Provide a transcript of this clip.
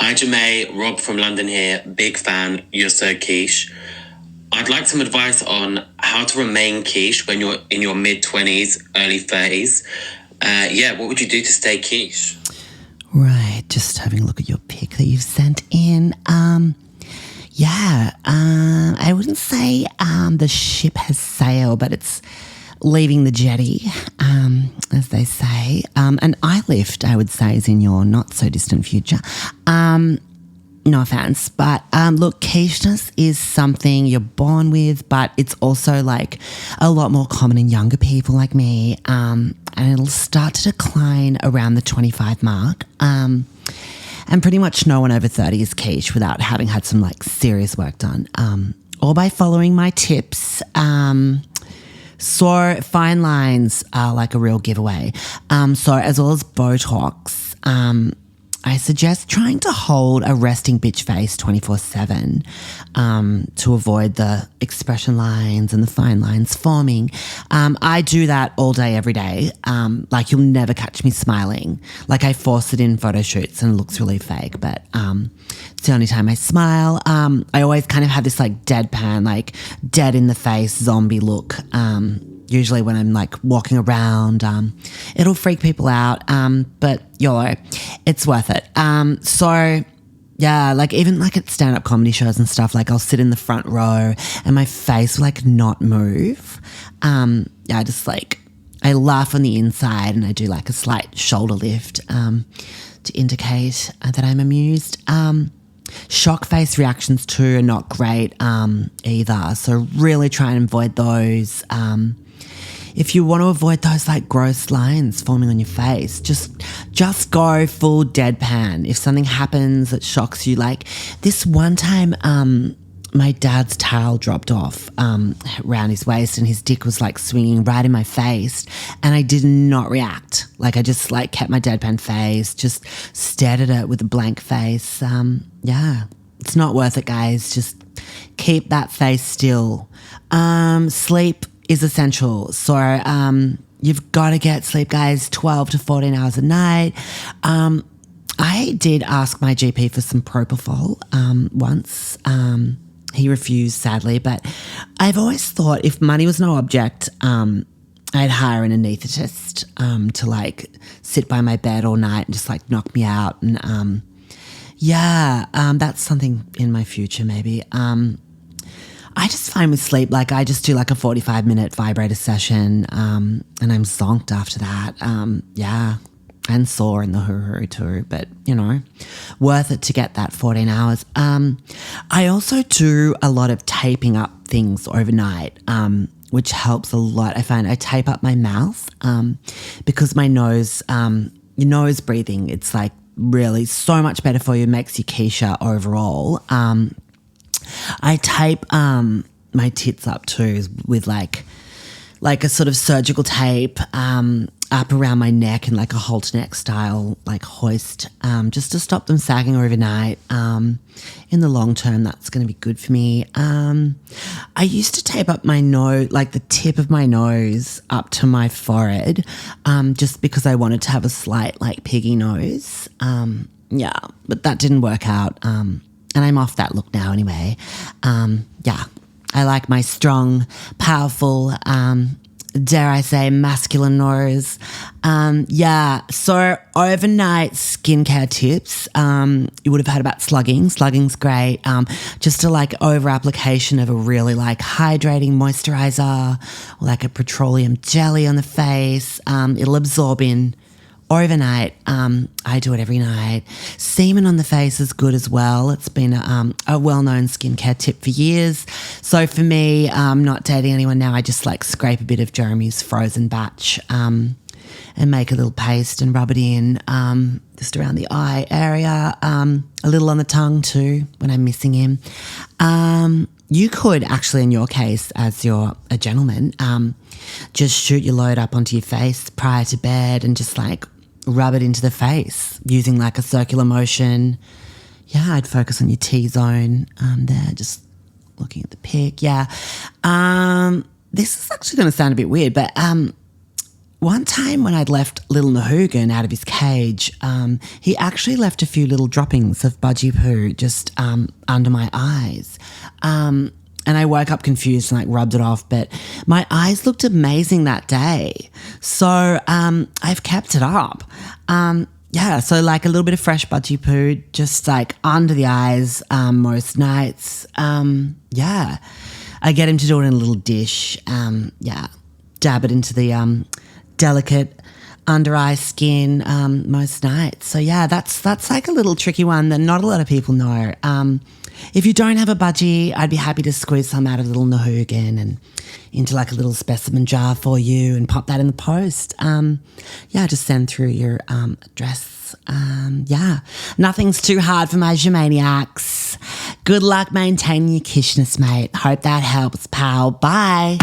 Hi, Jamae. Rob from London here. Big fan. You're so quiche. I'd like some advice on how to remain quiche when you're in your mid-20s, early 30s. What would you do to stay quiche? Right, just having a look at your pic that you've sent in. I wouldn't say the ship has sailed, but it's leaving the jetty, as they say. An eye lift, I would say, is in your not-so-distant future. No offense, but look, quicheness is something you're born with, but it's also like a lot more common in younger people like me, and it'll start to decline around the 25 mark. And pretty much no one over 30 is quiche without having had some like serious work done, or by following my tips. So fine lines are like a real giveaway. So as well as Botox, I suggest trying to hold a resting bitch face 24/7 to avoid the expression lines and the fine lines forming. I do that all day, every day. Like you'll never catch me smiling. Like I force it in photo shoots and it looks really fake, but it's the only time I smile. I always kind of have this like deadpan, like dead in the face zombie look. Usually when I'm like walking around, it'll freak people out. But YOLO, it's worth it. Like even like at stand-up comedy shows and stuff, like I'll sit in the front row and my face will like not move. I laugh on the inside and I do like a slight shoulder lift to indicate that I'm amused. Shock face reactions too are not great either. So really try and avoid those. If you want to avoid those like gross lines forming on your face, just go full deadpan. If something happens that shocks you, like this one time, my dad's towel dropped off around his waist and his dick was like swinging right in my face, and I did not react. Like I just like kept my deadpan face, just stared at it with a blank face. It's not worth it, guys. Just keep that face still. Sleep is essential. So you've got to get sleep, guys, 12 to 14 hours a night. I did ask my GP for some propofol once. He refused, sadly, but I've always thought if money was no object, I'd hire an anaesthetist to like sit by my bed all night and just like knock me out. And that's something in my future maybe. I just find with sleep, like I just do like a 45-minute vibrator session and I'm zonked after that. And sore in the hoo-hoo too, but worth it to get that 14 hours. I also do a lot of taping up things overnight, which helps a lot. I find I tape up my mouth because my nose, your nose breathing, it's like really so much better for you, makes you quicher overall. I tape my tits up too with like a sort of surgical tape up around my neck and like a halter neck style like hoist, just to stop them sagging overnight. In the long term, that's going to be good for me. I used to tape up my nose, like the tip of my nose up to my forehead, just because I wanted to have a slight like piggy nose. But that didn't work out. And I'm off that look now anyway. I like my strong, powerful, dare I say, masculine nose. So overnight skincare tips. You would have heard about slugging. Slugging's great. Just a like over application of a really like hydrating moisturizer, or like a petroleum jelly on the face. It'll absorb in overnight. I do it every night. Semen on the face is good as well. It's been a well-known skincare tip for years. So for me, not dating anyone now, I just like scrape a bit of Jeremy's frozen batch and make a little paste and rub it in just around the eye area, a little on the tongue too when I'm missing him. You could actually, in your case, as you're a gentleman, just shoot your load up onto your face prior to bed and just like rub it into the face using like a circular motion. I'd focus on your T-zone there, just looking at the pic. This is actually going to sound a bit weird, but one time when I'd left little Nahugan out of his cage, he actually left a few little droppings of budgie poo just under my eyes. And I woke up confused and rubbed it off, but my eyes looked amazing that day. So I've kept it up. So a little bit of fresh budgie poo just under the eyes most nights. I get him to do it in a little dish. Dab it into the delicate under eye skin most nights. So that's a little tricky one that not a lot of people know. If you don't have a budgie, I'd be happy to squeeze some out of little Nahugan and into a little specimen jar for you and pop that in the post. Just send through your address. Nothing's too hard for my Germaniacs. Good luck maintaining your Quicheness, mate. Hope that helps, pal. Bye.